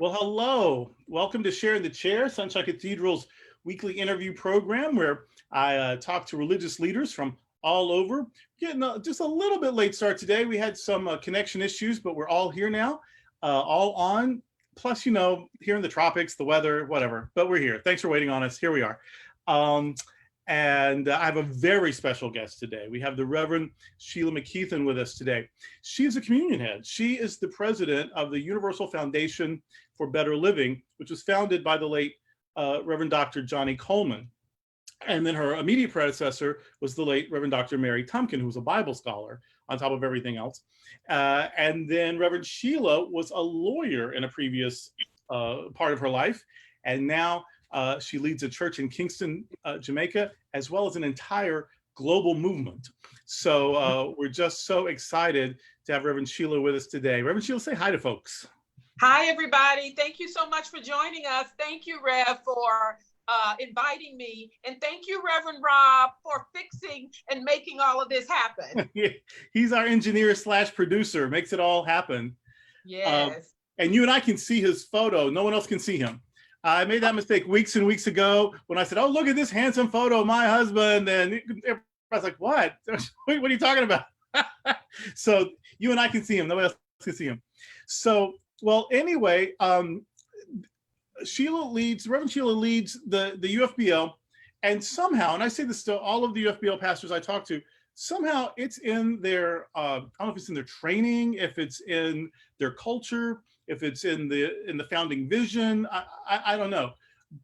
Well, hello. Welcome to Sharing the Chair, Sunshine Cathedral's weekly interview program where I talk to religious leaders from all over. Getting just a little bit late start today. We had some connection issues, but we're all here now, all on. Plus, here in the tropics, the weather, whatever, but we're here. Thanks for waiting on us. Here we are. Um, and I have a very special guest today. We have the Reverend Sheila Mckeithen with us today. She is a communion head. She is the president of the Universal Foundation for Better Living, which was founded by the late Reverend Dr. Johnny Coleman. And then her immediate predecessor was the late Reverend Dr. Mary Tumpkin, who was a Bible scholar on top of everything else. And then Reverend Sheila was a lawyer in a previous part of her life. And now she leads a church in Kingston, Jamaica, as well as an entire global movement. So we're just so excited to have Reverend Sheila with us today. Reverend Sheila, say hi to folks. Hi, everybody. Thank you so much for joining us. Thank you, Rev, for inviting me. And thank you, Reverend Rob, for fixing and making all of this happen. He's our engineer / producer, makes it all happen. Yes. And you and I can see his photo. No one else can see him. I made that mistake weeks and weeks ago when I said, oh, look at this handsome photo of my husband. And everybody's like, what? What are you talking about? So you and I can see him. Nobody else can see him. So, well, anyway, Reverend Sheila leads the UFBL. And somehow, and I say this to all of the UFBL pastors I talk to, somehow it's in their, I don't know if it's in their training, if it's in their culture, if it's in the founding vision, I don't know.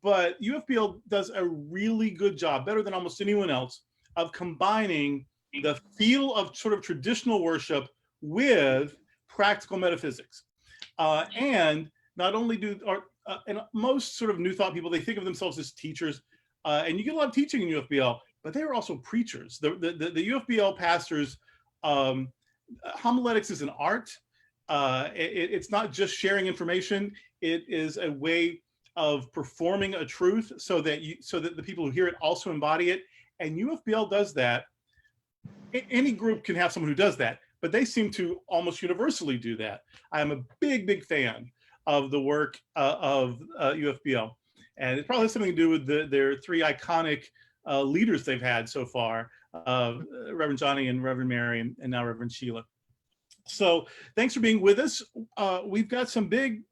But UFBL does a really good job, better than almost anyone else, of combining the feel of sort of traditional worship with practical metaphysics. And not only and most sort of New Thought people, they think of themselves as teachers, and you get a lot of teaching in UFBL, but they are also preachers. The UFBL pastors, homiletics is an art. It's not just sharing information. It is a way of performing a truth so that the people who hear it also embody it. And UFBL does that. Any group can have someone who does that, but they seem to almost universally do that. I am a big fan of the work of UFBL. And it probably has something to do with their three iconic leaders they've had so far, Reverend Johnny and Reverend Mary, and now Reverend Sheila. So thanks for being with us. We've got some big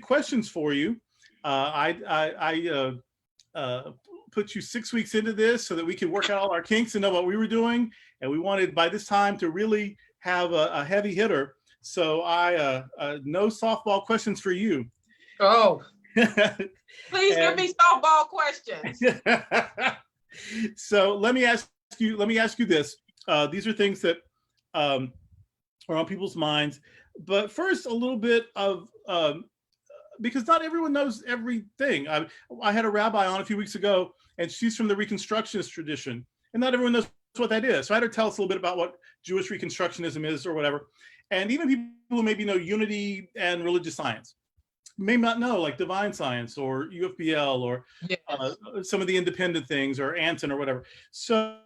questions for you. I put you 6 weeks into this so that we could work out all our kinks and know what we were doing. And we wanted by this time to really have a heavy hitter. So no softball questions for you. Oh, please give me softball questions. So let me ask you this. These are things that are on people's minds. But first, a little bit of, because not everyone knows everything. I had a rabbi on a few weeks ago, and she's from the Reconstructionist tradition, and not everyone knows what that is. So I had her tell us a little bit about what Jewish Reconstructionism is or whatever. And even people who maybe know unity and religious science may not know, like divine science or UFBL or yes, some of the independent things or Anton or whatever. So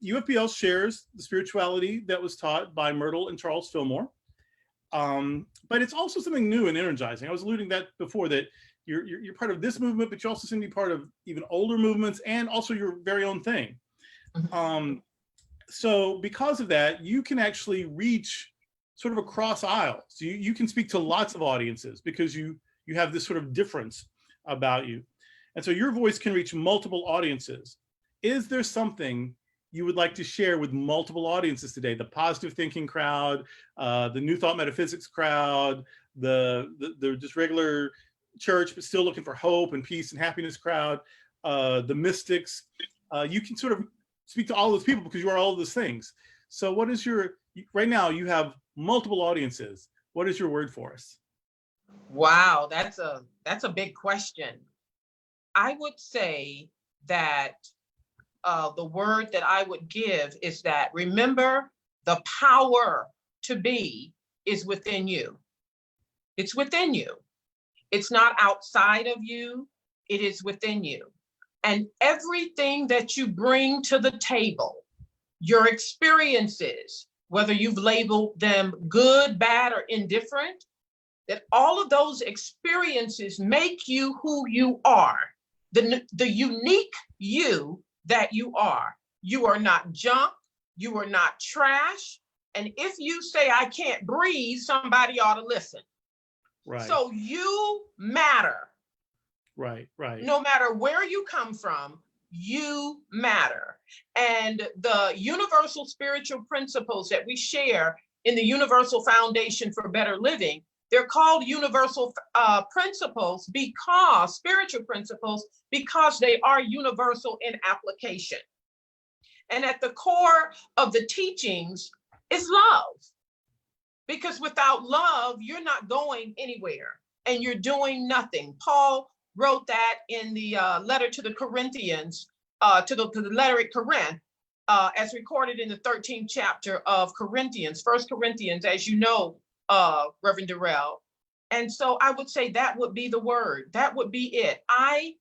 UFBL shares the spirituality that was taught by Myrtle and Charles Fillmore. But it's also something new and energizing. I was alluding that before, that you're part of this movement, but you also seem to be part of even older movements and also your very own thing. Mm-hmm. So because of that, you can actually reach sort of across aisles. So you can speak to lots of audiences because you have this sort of difference about you. And so your voice can reach multiple audiences. Is there something you would like to share with multiple audiences today? The positive thinking crowd, the New Thought metaphysics crowd, the just regular church, but still looking for hope and peace and happiness crowd, the mystics. You can sort of speak to all those people because you are all of those things. So what is right now you have multiple audiences. What is your word for us? Wow, that's a big question. I would say that the word that I would give is that remember, the power to be is within you. It's within you. It's not outside of you. It is within you. And everything that you bring to the table, your experiences, whether you've labeled them good, bad, or indifferent, that all of those experiences make you who you are, the unique you that you are. You are not junk, you are not trash. And if you say, I can't breathe, somebody ought to listen. Right. So you matter. Right, right. No matter where you come from, you matter. And the universal spiritual principles that we share in the Universal Foundation for Better Living, they're called universal principles because, spiritual principles, because they are universal in application. And at the core of the teachings is love. Because without love, you're not going anywhere and you're doing nothing. Paul wrote that in the letter to the Corinthians, to the letter at Corinth, as recorded in the 13th chapter of Corinthians, 1 Corinthians, as you know, Reverend Durrell. And so I would say that would be the word. That would be it. I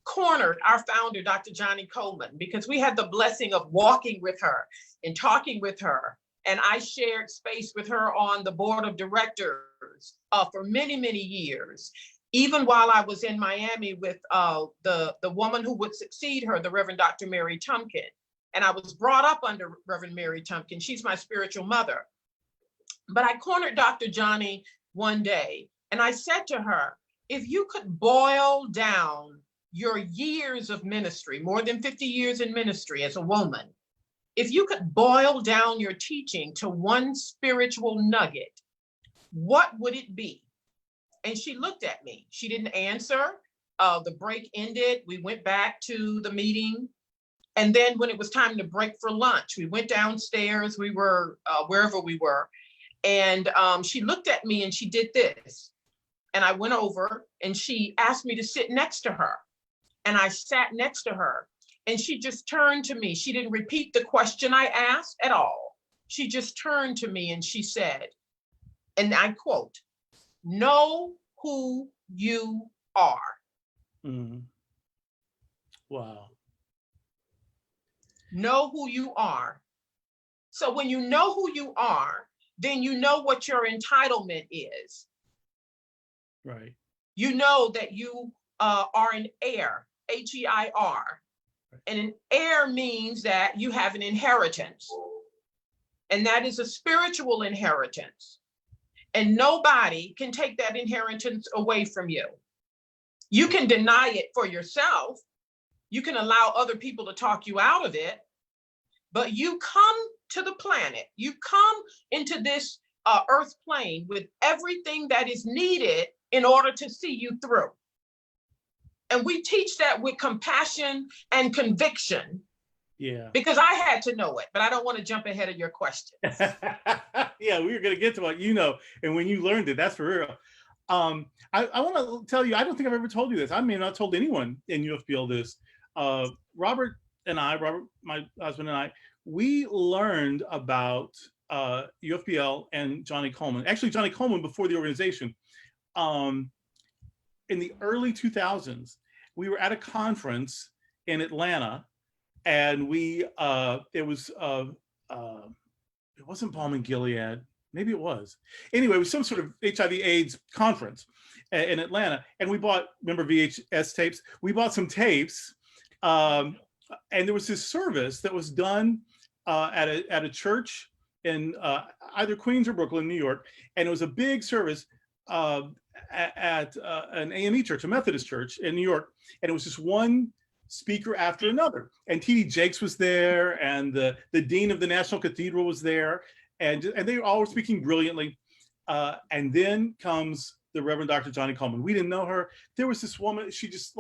cornered our founder, Dr. Johnny Coleman, because we had the blessing of walking with her and talking with her. And I shared space with her on the board of directors for many, many years. Even while I was in Miami with the woman who would succeed her, the Reverend Dr. Mary Tumpkin. And I was brought up under Reverend Mary Tumpkin. She's my spiritual mother. But I cornered Dr. Johnny one day and I said to her, if you could boil down your years of ministry, more than 50 years in ministry as a woman, if you could boil down your teaching to one spiritual nugget, what would it be? And she looked at me. She didn't answer. The break ended. We went back to the meeting. And then when it was time to break for lunch, we went downstairs. We were wherever we were. And she looked at me and she did this. And I went over and she asked me to sit next to her. And I sat next to her. And she just turned to me. She didn't repeat the question I asked at all. She just turned to me and she said, and I quote, know who you are. Mm. Wow. Know who you are. So when you know who you are, then you know what your entitlement is. Right. You know that you are an heir, H-E-I-R. And an heir means that you have an inheritance. And that is a spiritual inheritance. And nobody can take that inheritance away from you. You can deny it for yourself. You can allow other people to talk you out of it. But you come to the planet, you come into this earth plane with everything that is needed in order to see you through. And we teach that with compassion and conviction. Yeah. Because I had to know it, but I don't want to jump ahead of your question. Yeah, we were going to get to what you know, and when you learned it, that's for real. I want to tell you, I don't think I've ever told you this. I may not have told anyone in UFBL this. Robert, my husband and I, we learned about UFBL and Johnny Coleman. Actually, Johnny Coleman before the organization. In the early 2000s, we were at a conference in Atlanta, and it wasn't Balm and Gilead, maybe it was. Anyway, it was some sort of HIV/AIDS conference in Atlanta, and we bought, remember VHS tapes? We bought some tapes, and there was this service that was done at a church in either Queens or Brooklyn, New York, and it was a big service at an AME church, a Methodist church in New York, and it was just one speaker after another. And T.D. Jakes was there, and the dean of the National Cathedral was there, and they all were speaking brilliantly. And then comes the Reverend Dr. Johnny Coleman. We didn't know her. There was this woman, she just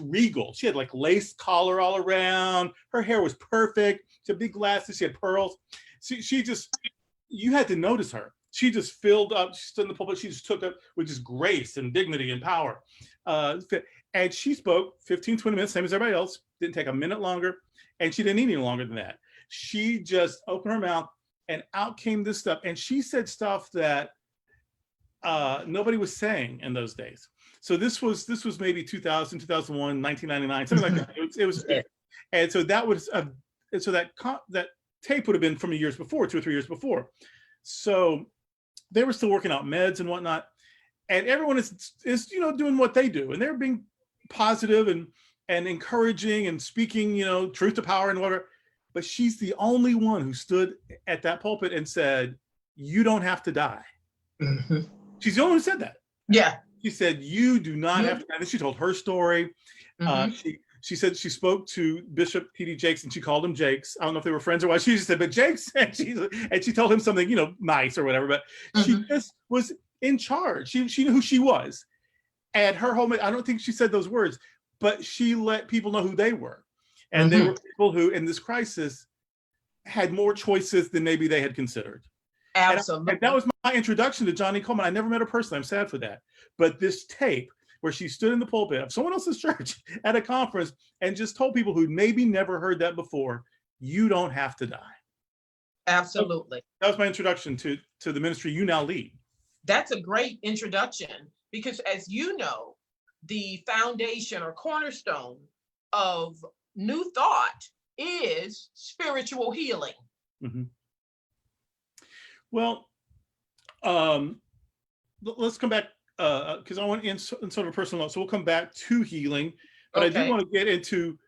regal. She had like lace collar all around. Her hair was perfect. She had big glasses. She had pearls. She just, you had to notice her. She just filled up, she stood in the pulpit, she just took up with just grace and dignity and power. And she spoke 15, 20 minutes, same as everybody else, didn't take a minute longer, and she didn't need any longer than that. She just opened her mouth and out came this stuff. And she said stuff that nobody was saying in those days. So this was maybe 2000, 2001, 1999, something like that. It was, and so that was, and so that tape would have been from years before, 2 or 3 years before. So they were still working out meds and whatnot. and everyone is doing what they do, and they're being positive and encouraging and speaking truth to power and whatever. But she's the only one who stood at that pulpit and said, "You don't have to die." Mm-hmm. She's the only one who said that. Yeah. She said, "You do not have to die." And she told her story. She said she spoke to Bishop T.D. Jakes, and she called him Jakes. I don't know if they were friends or what. She just said, "But Jakes," and she told him something nice or whatever. But she just was in charge. She knew who she was, and her whole. I don't think she said those words, but she let people know who they were. And they were people who, in this crisis, had more choices than maybe they had considered. Absolutely. And that was my introduction to Johnny Coleman. I never met her personally. I'm sad for that. But this tape where she stood in the pulpit of someone else's church at a conference and just told people who maybe never heard that before, "You don't have to die." Absolutely. That was my introduction to the ministry you now lead. That's a great introduction, because as you know, the foundation or cornerstone of New Thought is spiritual healing. Mm-hmm. Well, let's come back because I want in sort of a personal note. So we'll come back to healing, but I do want to get into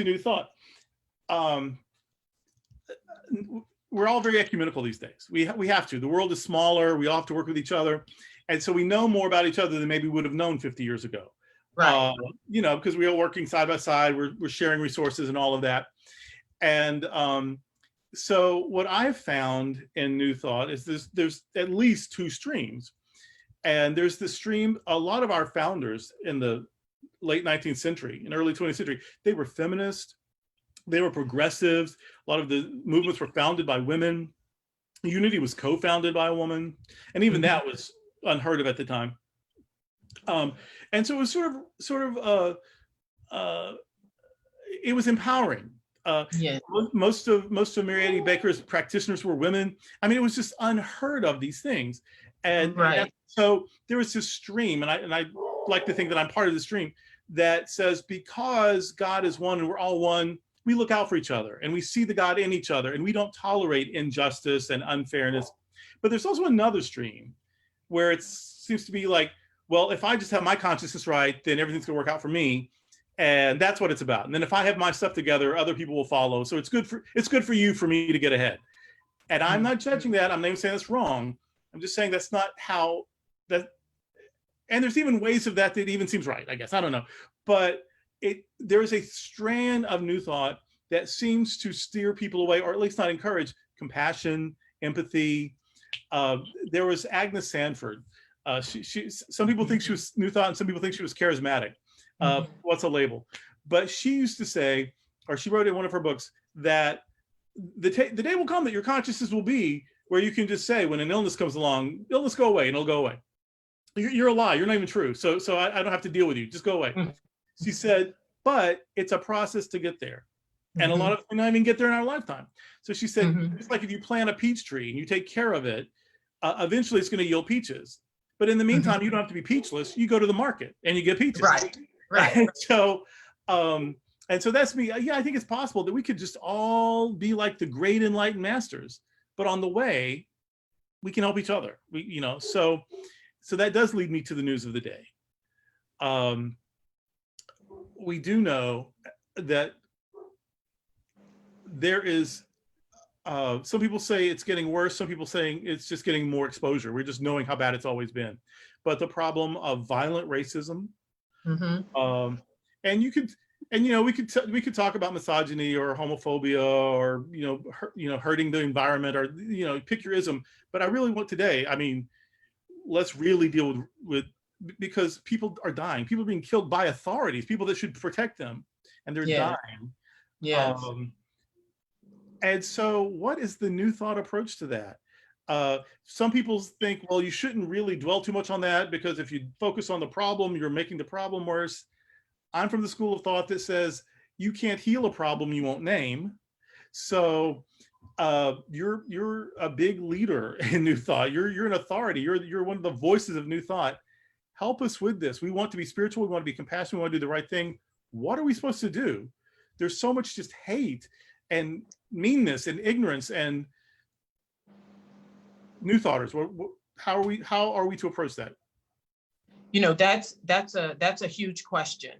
New Thought. We're all very ecumenical these days. We have to. The world is smaller. We all have to work with each other, and so we know more about each other than maybe we would have known 50 years ago. Right. Because we are working side by side. We're sharing resources and all of that, and so what I've found in New Thought is there's at least two streams. And there's the stream, a lot of our founders in the late 19th century and early 20th century, they were feminists, they were progressives. A lot of the movements were founded by women. Unity was co-founded by a woman. And even that was unheard of at the time. And so it was sort of it was empowering. Most of Mary Annie Baker's practitioners were women. I mean, it was just unheard of, these things. And so there was this stream, and I like to think that I'm part of the stream that says, because God is one and we're all one, we look out for each other and we see the God in each other, and we don't tolerate injustice and unfairness. But there's also another stream where it seems to be like, well, if I just have my consciousness right, then everything's gonna work out for me. And that's what it's about. And then if I have my stuff together, other people will follow. So it's good for you, for me to get ahead. And I'm not judging that. I'm not even saying that's wrong. I'm just saying that's not how that. And there's even ways of that even seems right, I guess. I don't know. But there is a strand of New Thought that seems to steer people away, or at least not encourage compassion, empathy. There was Agnes Sanford. Some people think she was New Thought, and some people think she was charismatic. What's a label? But she used to say, or she wrote in one of her books, that the day will come that your consciousness will be where you can just say, when an illness comes along, illness go away, and it'll go away. You're a lie. You're not even true. So I don't have to deal with you. Just go away. She said, but it's a process to get there. And a lot of us may not even get there in our lifetime. So she said, it's like if you plant a peach tree and you take care of it, eventually it's going to yield peaches. But in the meantime, you don't have to be peachless. You go to the market and you get peaches. Right. And so that's me. Yeah, I think it's possible that we could just all be like the great enlightened masters, but on the way, we can help each other. So that does lead me to the news of the day. We do know that there is, some people say it's getting worse. Some people saying it's just getting more exposure. We're just knowing how bad it's always been. But the problem of violent racism, and we could talk about misogyny or homophobia or hurting the environment, or pick your ism. But I really want today, I mean, let's really deal with because people are dying. People are being killed by authorities, people that should protect them, and they're dying. Yes. And so what is the New Thought approach to that? Some people think, well, you shouldn't really dwell too much on that, because if you focus on the problem, you're making the problem worse. I'm from the school of thought that says you can't heal a problem you won't name. So you're a big leader in New Thought. You're an authority. You're one of the voices of New Thought. Help us with this. We want to be spiritual. We want to be compassionate. We want to do the right thing. What are we supposed to do? There's so much just hate and meanness and ignorance. And New Thoughters, how are we to approach that? You know, that's a huge question.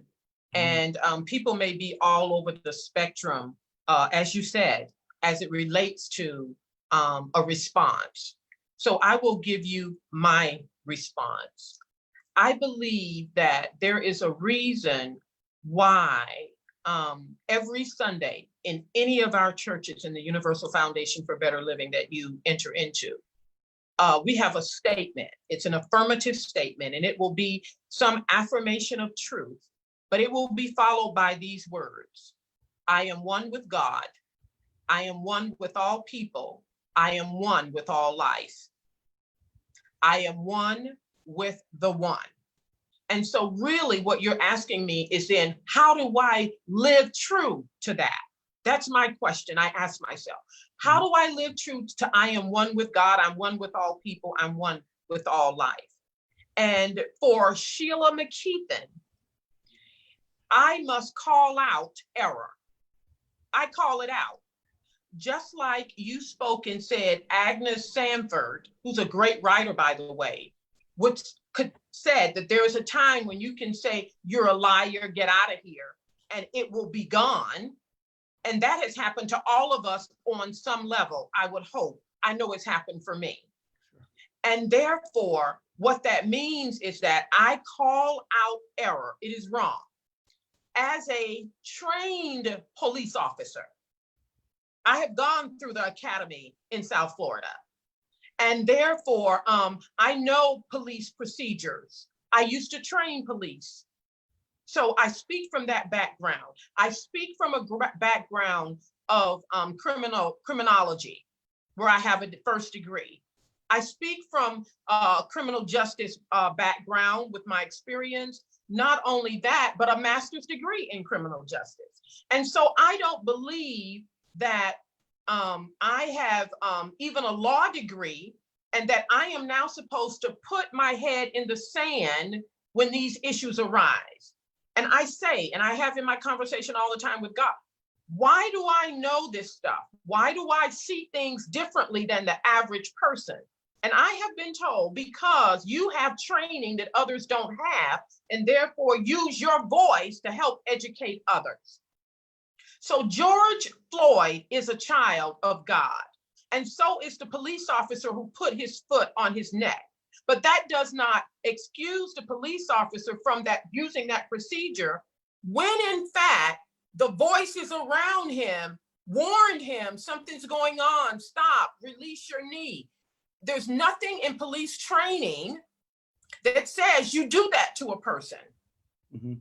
And people may be all over the spectrum, as you said, as it relates to a response. So I will give you my response. I believe that there is a reason why every Sunday in any of our churches in the Universal Foundation for Better Living that you enter into, we have a statement. It's an affirmative statement, and it will be some affirmation of truth, but it will be followed by these words: I am one with God. I am one with all people. I am one with all life. I am one with the one. And so really what you're asking me is then, how do I live true to that? That's my question I ask myself. How do I live true to I am one with God, I'm one with all people, I'm one with all life? And for Sheila Mckeithen, I must call out error. I call it out. Just like you spoke and said, Agnes Sanford, who's a great writer, by the way, which said that there is a time when you can say, you're a liar, get out of here, and it will be gone. And that has happened to all of us on some level, I would hope. I know it's happened for me. And therefore, what that means is that I call out error. It is wrong. As a trained police officer, I have gone through the academy in South Florida. And therefore, I know police procedures. I used to train police. So I speak from that background. I speak from a background of criminology, where I have a first degree. I speak from criminal justice background with my experience. Not only that, but a master's degree in criminal justice. And so I don't believe that I have even a law degree, and that I am now supposed to put my head in the sand when these issues arise. And I say, and I have in my conversation all the time with God, why do I know this stuff? Why do I see things differently than the average person? And I have been told, because you have training that others don't have, and therefore use your voice to help educate others. So George Floyd is a child of God, and so is the police officer who put his foot on his neck. But that does not excuse the police officer from that using that procedure, when in fact the voices around him warned him something's going on, stop, release your knee. There's nothing in police training that says you do that to a person. Mm-hmm.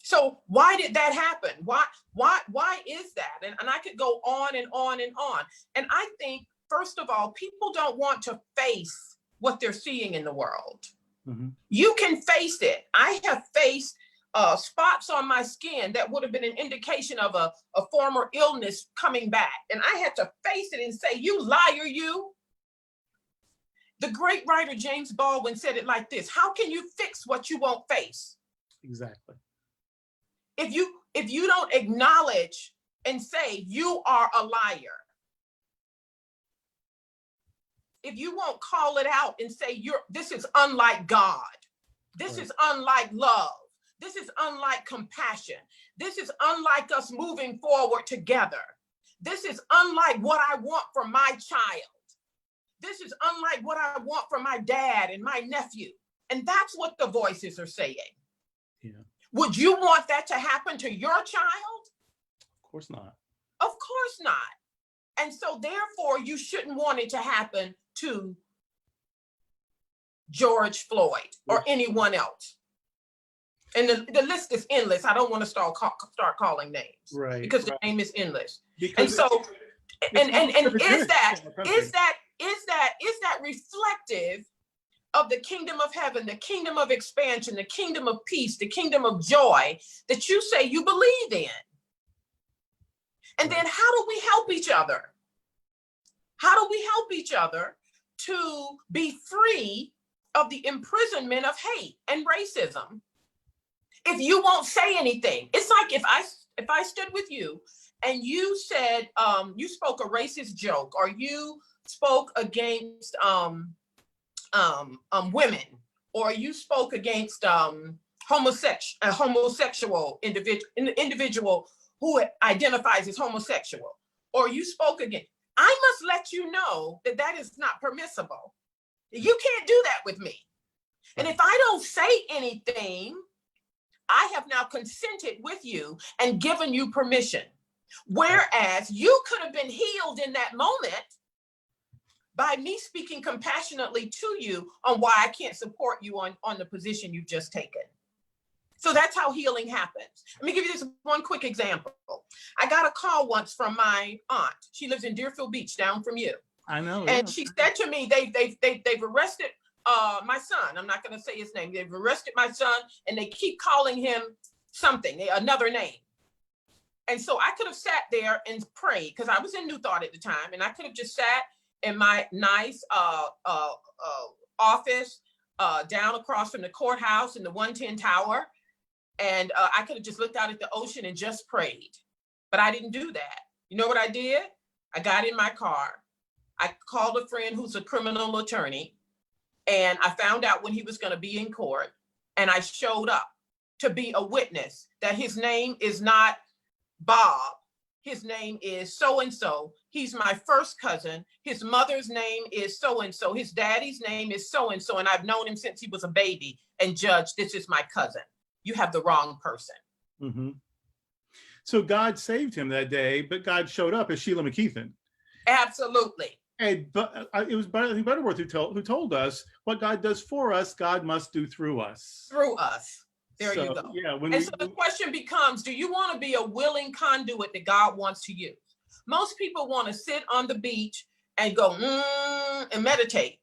So why did that happen? Why is that? And I could go on and on and on. And I think, first of all, people don't want to face what they're seeing in the world. Mm-hmm. You can face it. I have faced spots on my skin that would have been an indication of a former illness coming back. And I had to face it and say, you liar, you. The great writer James Baldwin said it like this: how can you fix what you won't face? Exactly. If you don't acknowledge and say you are a liar, if you won't call it out and say this is unlike God, this is unlike love, this is unlike compassion, this is unlike us moving forward together, this is unlike what I want for my child, this is unlike what I want for my dad and my nephew. And that's what the voices are saying. Yeah. Would you want that to happen to your child? Of course not. Of course not. And so therefore you shouldn't want it to happen to George Floyd or anyone else. And the list is endless. I don't want to start calling names, right? Because the name is endless. Because and so, and is that reflective of the kingdom of heaven, the kingdom of expansion, the kingdom of peace, the kingdom of joy that you say you believe in? And then how do we help each other? How do we help each other to be free of the imprisonment of hate and racism if you won't say anything? It's like if I stood with you and you said, you spoke a racist joke, or you spoke against women, or you spoke against homosexual individual who identifies as homosexual, or you spoke against, I must let you know that that is not permissible. You can't do that with me. And if I don't say anything, I have now consented with you and given you permission. Whereas you could have been healed in that moment by me speaking compassionately to you on why I can't support you on the position you've just taken. So that's how healing happens. Let me give you this one quick example. I got a call once from my aunt. She lives in Deerfield Beach, down from you. I know. And she said to me, they've arrested my son. I'm not going to say his name. They've arrested my son, and they keep calling him something, another name. And so I could have sat there and prayed, because I was in New Thought at the time, and I could have just sat in my nice office down across from the courthouse in the 110 Tower. And I could have just looked out at the ocean and just prayed. But I didn't do that. You know what I did? I got in my car. I called a friend who's a criminal attorney, and I found out when he was going to be in court. And I showed up to be a witness that his name is not Bob. His name is so-and-so. He's my first cousin. His mother's name is so-and-so. His daddy's name is so-and-so. And I've known him since he was a baby. And Judge, this is my cousin. You have the wrong person. Mm-hmm. So God saved him that day, but God showed up as Sheila Mckeithen. Absolutely. And but it was Butterworth who told us what God does for us, God must do through us. Through us. There you go. Yeah. So the question becomes, do you want to be a willing conduit that God wants to use? Most people want to sit on the beach and go, and meditate.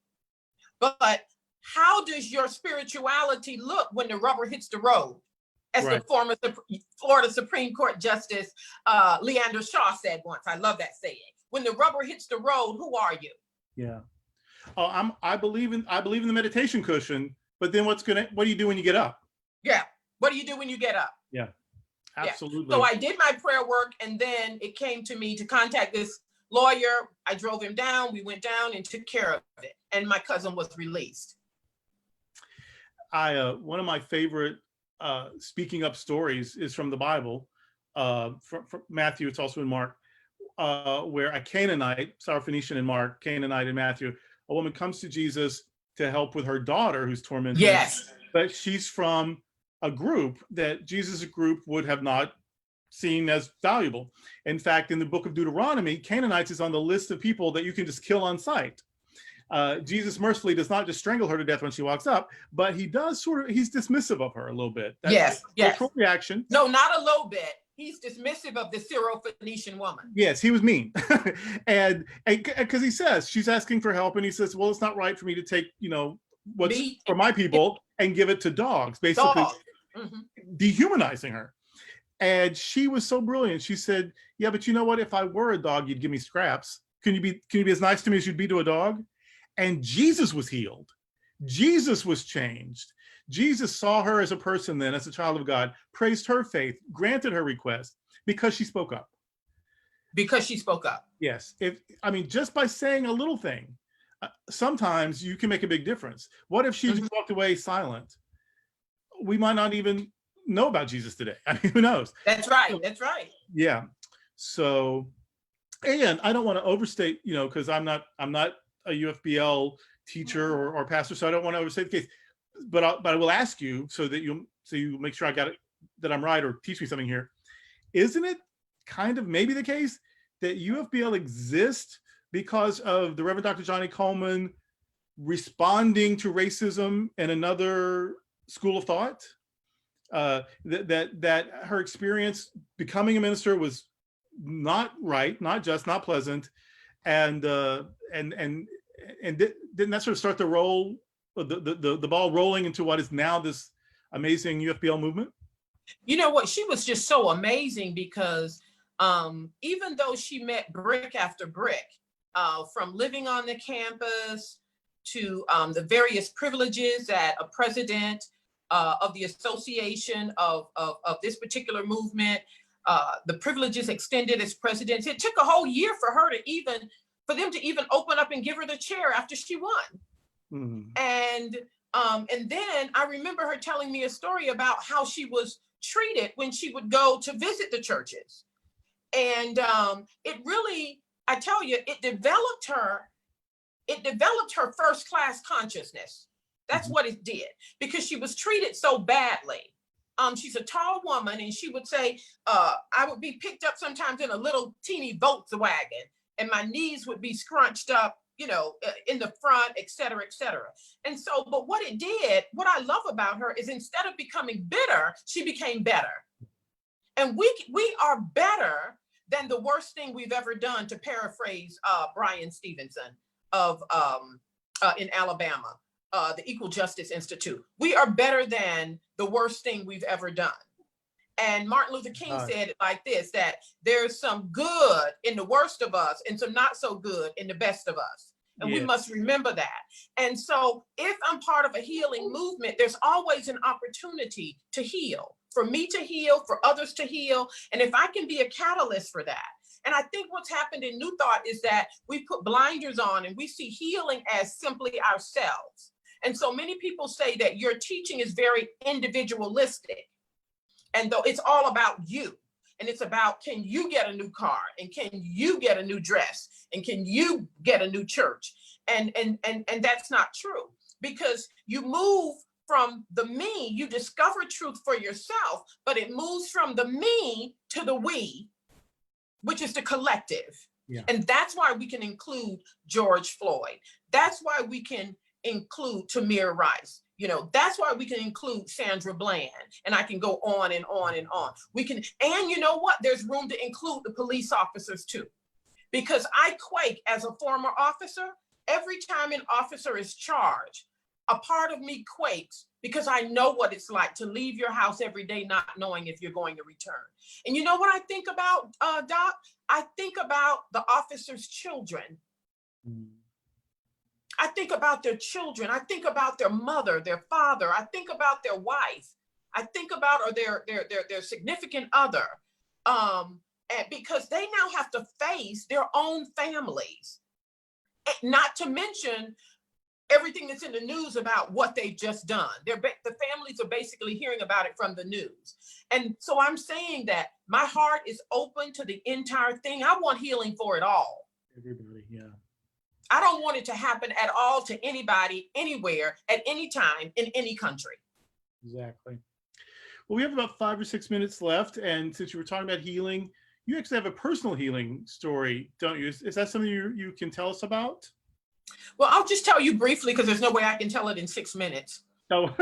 But how does your spirituality look when the rubber hits the road? As the former Florida Supreme Court Justice Leander Shaw said once. I love that saying. When the rubber hits the road, who are you? Yeah. Oh, I believe in the meditation cushion, but then what do you do when you get up? Yeah. What do you do when you get up? Yeah. Absolutely. Yeah. So I did my prayer work, and then it came to me to contact this lawyer. I drove him down. We went down and took care of it, and my cousin was released. One of my favorite speaking up stories is from the Bible, from Matthew. It's also in Mark, where a Canaanite, Syrophoenician in Mark, Canaanite in Matthew, a woman comes to Jesus to help with her daughter who's tormented. Yes. But she's from a group that Jesus' group would have not seen as valuable. In fact, in the book of Deuteronomy, Canaanites is on the list of people that you can just kill on sight. Jesus mercifully does not just strangle her to death when she walks up, but he does he's dismissive of her a little bit. That's yes. cultural reaction. No, not a little bit. He's dismissive of the Syrophoenician woman. Yes, he was mean. and because he says, she's asking for help, and he says, well, it's not right for me to take, what's for my people and give it to dogs, basically. Dehumanizing her. And she was so brilliant. She said, yeah, but you know what? If I were a dog, you'd give me scraps. Can you be as nice to me as you'd be to a dog? And Jesus was healed. Jesus was changed. Jesus saw her as a person then, as a child of God, praised her faith, granted her request because she spoke up. Because she spoke up. Yes. Just by saying a little thing, sometimes you can make a big difference. What if she just walked away silent? We might not even know about Jesus today. Who knows? That's right. That's right. Yeah. So, and I don't want to overstate, because I'm not a UFBL teacher or pastor, so I don't want to overstate the case. But I will ask you so you make sure I got it, that I'm right, or teach me something here. Isn't it kind of maybe the case that UFBL exists because of the Reverend Dr. Johnny Coleman responding to racism in another school of thought? That her experience becoming a minister was not right, not just, not pleasant, and didn't that sort of start the ball rolling into what is now this amazing UFBL movement? You know what? She was just so amazing because even though she met brick after brick, from living on the campus to the various privileges that a president of the association of this particular movement, the privileges extended as presidents. It took a whole year for her to even for them to even open up and give her the chair after she won. And then I remember her telling me a story about how she was treated when she would go to visit the churches. And it really, I tell you, it developed her first class consciousness. That's what it did, because she was treated so badly. She's a tall woman, and she would say, I would be picked up sometimes in a little teeny Volkswagen, and my knees would be scrunched up, you know, in the front, et cetera, et cetera. And so, but what it did, what I love about her is, instead of becoming bitter, she became better. And we are better than the worst thing we've ever done, to paraphrase Brian Stevenson of in Alabama, the Equal Justice Institute. We are better than the worst thing we've ever done. And Martin Luther King said it like this, that there's some good in the worst of us and some not so good in the best of us. And we must remember that. And so if I'm part of a healing movement, there's always an opportunity to heal, for me to heal, for others to heal. And if I can be a catalyst for that. And I think what's happened in New Thought is that we put blinders on and we see healing as simply ourselves. And so many people say that your teaching is very individualistic. And though it's all about you, and it's about, can you get a new car, and can you get a new dress, and can you get a new church? And that's not true, because you move from the me, you discover truth for yourself, but it moves from the me to the we, which is the collective. And that's why we can include George Floyd. That's why we can include Tamir Rice. You know, that's why we can include Sandra Bland, and I can go on and on and on. We can, and you know what? There's room to include the police officers too, because I quake as a former officer. Every time an officer is charged, a part of me quakes, because I know what it's like to leave your house every day not knowing if you're going to return. And you know what I think about, Doc? I think about the officers' children. I think about their children. I think about their mother, their father. I think about their wife. I think about, or their significant other. And because they now have to face their own families, not to mention everything that's in the news about what they've just done. The families are basically hearing about it from the news. And so I'm saying that my heart is open to the entire thing. I want healing for it all. Everybody, yeah. I don't want it to happen at all to anybody, anywhere, at any time, in any country. Exactly. Well, we have about 5 or 6 minutes left. And since you were talking about healing, you actually have a personal healing story, don't you? Is that something you can tell us about? Well, I'll just tell you briefly, because there's no way I can tell it in 6 minutes. Oh,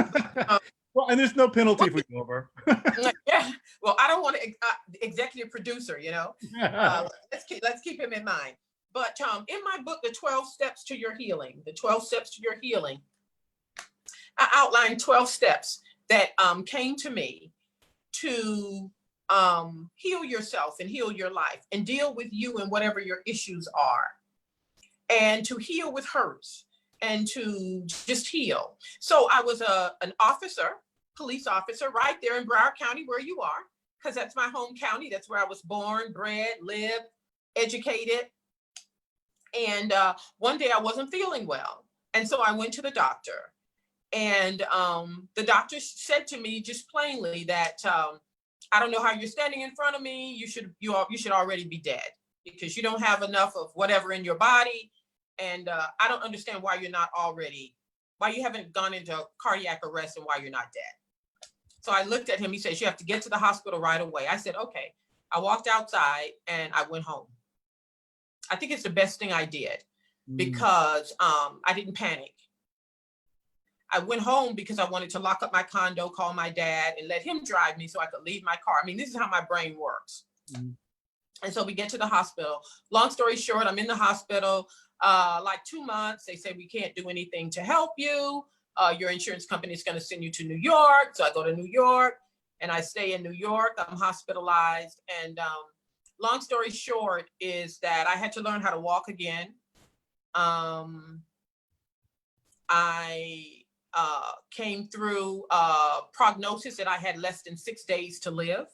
well, and there's no penalty if we go over. Yeah, well, I don't want to, executive producer, you know, let's keep him in mind. But in my book, The 12 Steps to Your Healing, I outlined 12 steps that came to me to heal yourself and heal your life and deal with you and whatever your issues are, and to heal with hurts and to just heal. So I was an officer, police officer, right there in Broward County, where you are, because that's my home county. That's where I was born, bred, lived, educated. And one day I wasn't feeling well. And so I went to the doctor, and the doctor said to me just plainly that, I don't know how you're standing in front of me. You should already be dead, because you don't have enough of whatever in your body. And I don't understand why you haven't gone into cardiac arrest and why you're not dead. So I looked at him. He says, you have to get to the hospital right away. I said, okay. I walked outside and I went home. I think it's the best thing I did, because I didn't panic. I went home because I wanted to lock up my condo, call my dad, and let him drive me so I could leave my car. I mean, this is how my brain works. And so we get to the hospital. Long story short, I'm in the hospital like 2 months. They say, we can't do anything to help you. Your insurance company is going to send you to New York. So I go to New York and I stay in New York. I'm hospitalized. And long story short is that I had to learn how to walk again. I came through prognosis that I had less than 6 days to live.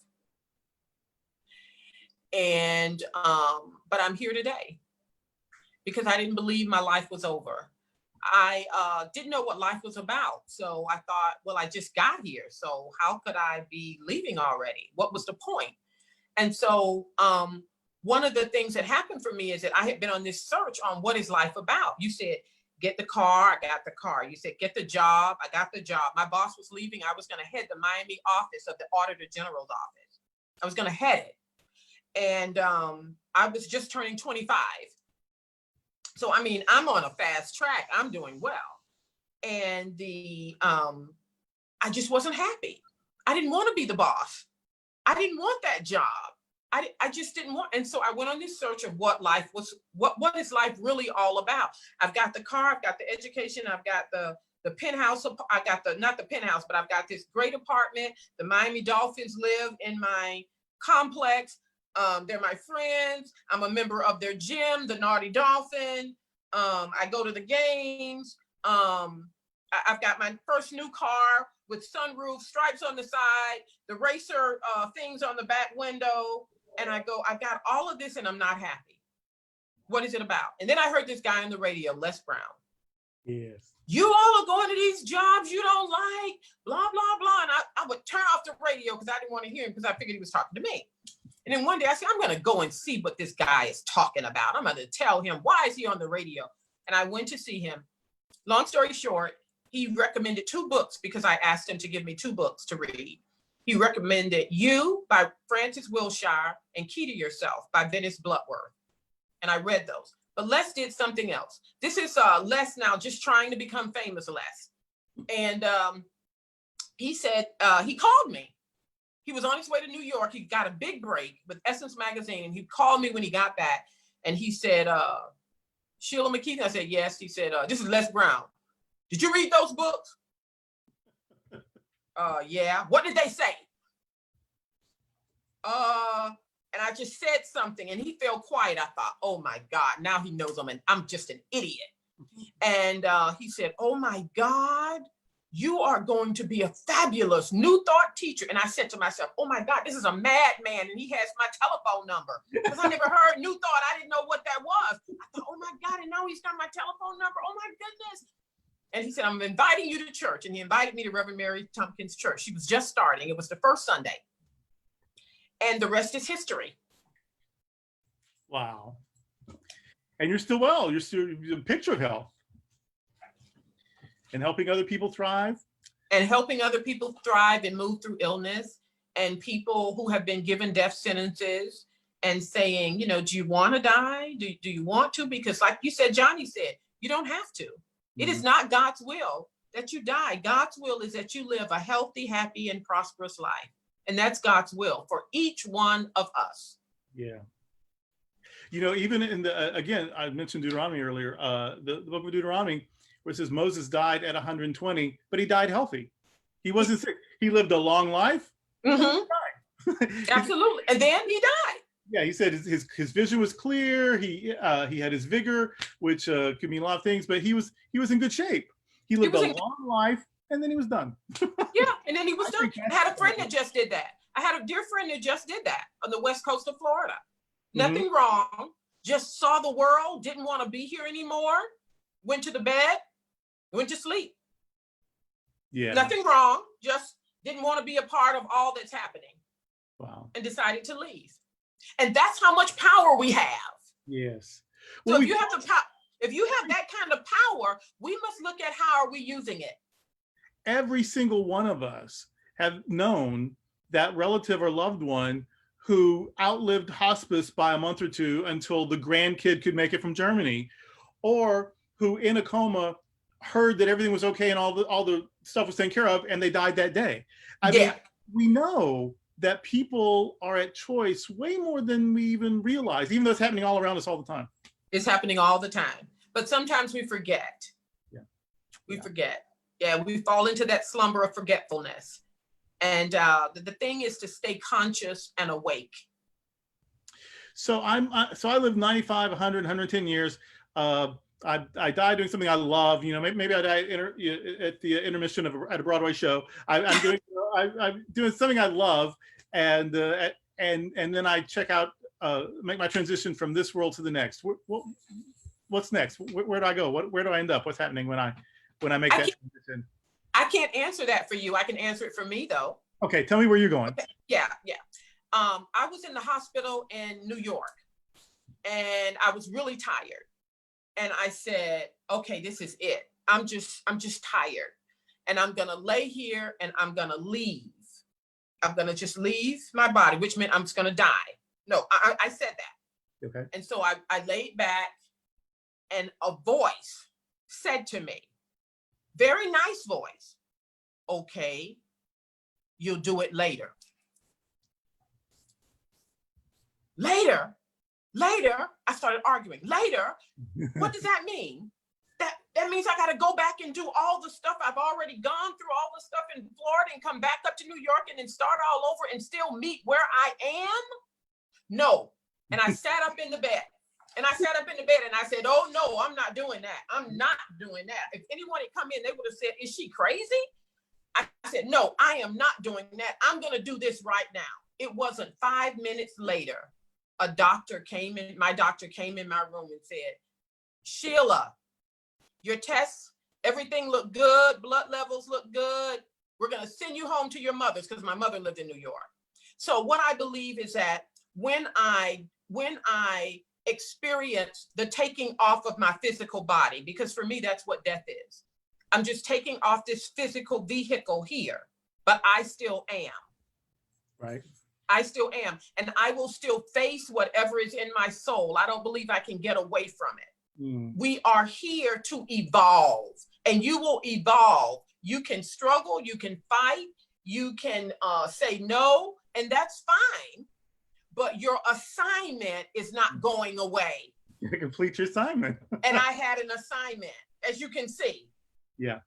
And, but I'm here today. because I didn't believe my life was over. I didn't know what life was about. So I thought, well, I just got here. So how could I be leaving already? What was the point? And so one of the things that happened for me is that I had been on this search on what is life about. You said, get the car, I got the car. You said, get the job, I got the job. My boss was leaving. I was going to head the Miami office of the Auditor General's office. I was going to head it. And I was just turning 25. So, I mean, I'm on a fast track. I'm doing well. And I just wasn't happy. I didn't want to be the boss. I didn't want that job. I just didn't want. And so I went on this search of what life was, what is life really all about? I've got the car, I've got the education, I've got the penthouse, I got not the penthouse, but I've got this great apartment. The Miami Dolphins live in my complex. They're my friends. I'm a member of their gym, the Naughty Dolphin. I go to the games. I've got my first new car with sunroof, stripes on the side, the racer things on the back window. And I got all of this and I'm not happy. What is it about? And then I heard this guy on the radio, Les Brown. Yes. You all are going to these jobs you don't like, blah, blah, blah. And I would turn off the radio because I didn't want to hear him because I figured he was talking to me. And then one day I said, I'm going to go and see what this guy is talking about. I'm going to tell him, why is he on the radio? And I went to see him. Long story short, he recommended 2 books because I asked him to give me 2 books to read. He recommended You by Francis Wilshire and Key to Yourself by Venice Bloodworth. And I read those. But Les did something else. This is Les now just trying to become famous, Les. And he said, he called me. He was on his way to New York. He got a big break with Essence Magazine. And he called me when he got back. And he said, Sheila Mckeithen. I said, yes. He said, this is Les Brown. Did you read those books? Yeah. What did they say? And I just said something and he fell quiet. I thought, oh my God, now he knows I'm just an idiot. And he said, oh my God, you are going to be a fabulous New Thought teacher. And I said to myself, oh my God, this is a madman and he has my telephone number. Because I never heard New Thought. I didn't know what that was. I thought, oh my God, and now he's got my telephone number. Oh my goodness. And he said, I'm inviting you to church. And he invited me to Reverend Mary Tompkins' church. She was just starting. It was the first Sunday. And the rest is history. Wow. And you're still well. You're still a picture of health. And helping other people thrive. And helping other people thrive and move through illness. And people who have been given death sentences and saying, you know, do you want to die? Do you want to? Because like you said, Johnny said, you don't have to. It is not God's will that you die. God's will is that you live a healthy, happy, and prosperous life. And that's God's will for each one of us. Yeah. You know, even in the, again, I mentioned Deuteronomy earlier, the book of Deuteronomy, where it says Moses died at 120, but he died healthy. He wasn't sick. He lived a long life. Mm-hmm. Absolutely. And then he died. Yeah, he said his vision was clear. He had his vigor, which could mean a lot of things, but he was in good shape. He lived a long life, and then he was done. Yeah, and then he was done. I had a friend that just did that. I had a dear friend that just did that on the west coast of Florida. Nothing wrong. Just saw the world, didn't want to be here anymore. Went to the bed, went to sleep. Yeah. Nothing wrong. Just didn't want to be a part of all that's happening. Wow. And decided to leave. And that's how much power we have. Yes. Well, so if you have that kind of power, we must look at how are we using it. Every single one of us have known that relative or loved one who outlived hospice by a month or two until the grandkid could make it from Germany, or who in a coma heard that everything was okay and all the stuff was taken care of and they died that day. I mean, we know that people are at choice way more than we even realize, even though it's happening all around us all the time. It's happening all the time. But sometimes we forget. Yeah. We forget. Yeah, we fall into that slumber of forgetfulness. And the thing is to stay conscious and awake. So I lived 95, 100, 110 years. I died doing something I love. You know, maybe I died at the intermission at a Broadway show. I'm doing something I love, and then I check out, make my transition from this world to the next. What what's next? Where do I go? Where do I end up? What's happening when I make that transition? I can't answer that for you. I can answer it for me though. Okay, tell me where you're going. Okay. Yeah. I was in the hospital in New York and I was really tired. And I said, okay, this is it. I'm just tired. And I'm gonna lay here and I'm gonna leave. I'm gonna just leave my body, which meant I'm just gonna die. No, I said that. Okay. And so I laid back and a voice said to me, very nice voice, okay, you'll do it later. Later, I started arguing. Later, what does that mean? That means I got to go back and do all the stuff I've already gone through, all the stuff in Florida, and come back up to New York and then start all over and still meet where I am? No. And I sat up in the bed. And I said, oh no, I'm not doing that. I'm not doing that. If anyone had come in, they would have said, is she crazy? I said, no, I am not doing that. I'm going to do this right now. It wasn't 5 minutes later. My doctor came in my room and said, Sheila, your tests, everything looked good. Blood levels look good. We're going to send you home to your mother's, because my mother lived in New York. So what I believe is that when I experience the taking off of my physical body, because for me, that's what death is. I'm just taking off this physical vehicle here, but I still am. Right. I still am. And I will still face whatever is in my soul. I don't believe I can get away from it. We are here to evolve, and you will evolve. You can struggle, you can fight, you can say no, and that's fine. But your assignment is not going away. You complete your assignment. And I had an assignment, as you can see. Yeah.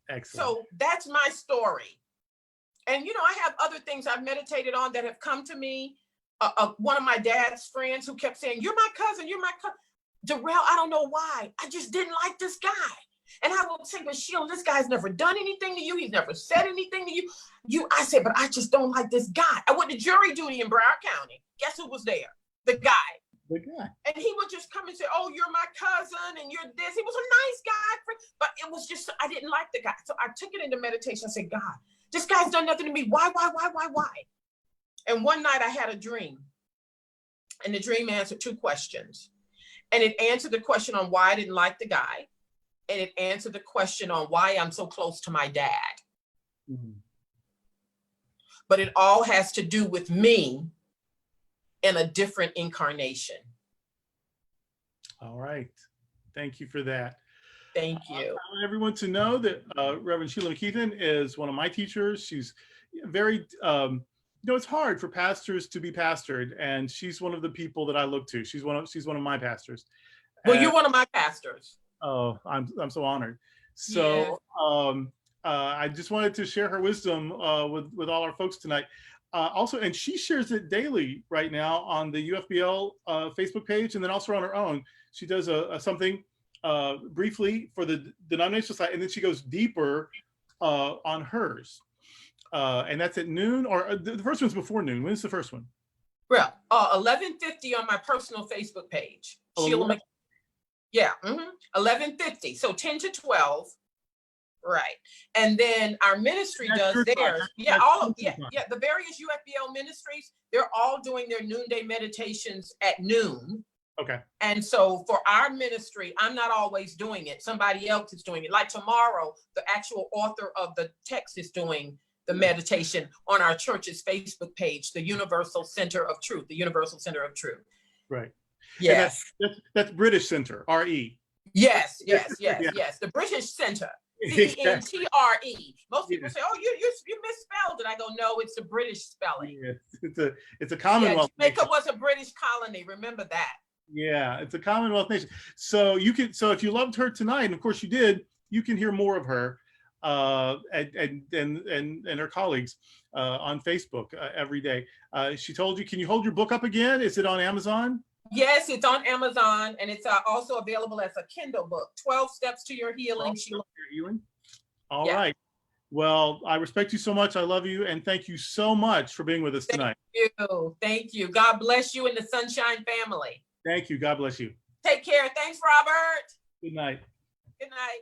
Excellent. So that's my story. And, I have other things I've meditated on that have come to me. One of my dad's friends who kept saying, you're my cousin, you're my cousin. Darrell, I don't know why. I just didn't like this guy. And I would say, but Sheila, this guy's never done anything to you. He's never said anything to you. I said, but I just don't like this guy. I went to jury duty in Broward County. Guess who was there? The guy. The guy. And he would just come and say, oh, you're my cousin and you're this. He was a nice guy. But it was just, I didn't like the guy. So I took it into meditation. I said, God, this guy's done nothing to me. Why? And one night I had a dream. And the dream answered 2 questions. And it answered the question on why I didn't like the guy. And it answered the question on why I'm so close to my dad. Mm-hmm. But it all has to do with me in a different incarnation. All right. Thank you for that. Thank you. I want everyone to know that Reverend Sheila Mckeithen is one of my teachers. She's very, it's hard for pastors to be pastored, and she's one of the people that I look to. She's one of my pastors. Well, you're one of my pastors. Oh, I'm so honored. So I just wanted to share her wisdom with all our folks tonight. Also, and she shares it daily right now on the UFBL Facebook page, and then also on her own. She does something briefly for the denominational side, and then she goes deeper on hers. And that's at noon, or the first one's before noon. When is the first one? Well, 11:50 on my personal Facebook page. Sheila Mckeithen. Yeah, 11:50. So 10 to 12. Right. And then our ministry does theirs. Yeah, the various UFBL ministries, they're all doing their noonday meditations at noon. Okay. And so for our ministry, I'm not always doing it. Somebody else is doing it. Like tomorrow, the actual author of the text is doing the meditation on our church's Facebook page, the Universal Center of Truth, the Universal Center of Truth. Right. Yes. That's British Center, RE. Yes. The British Center. CENTRE. Most people say, "Oh, you misspelled it." I go, "No, it's a British spelling." Yeah, it's a Commonwealth. Jamaica was a British colony. Remember that. Yeah, it's a Commonwealth nation. So if you loved her tonight, and of course you did, you can hear more of her and her colleagues on Facebook every day. She told you, can you hold your book up again? Is it on Amazon? Yes, it's on Amazon, and it's also available as a Kindle book, 12 Steps to Your Healing. All right. Well, I respect you so much. I love you, and thank you so much for being with us tonight. Thank you. God bless you and the Sunshine family. Thank you. God bless you. Take care. Thanks, Robert. Good night. Good night.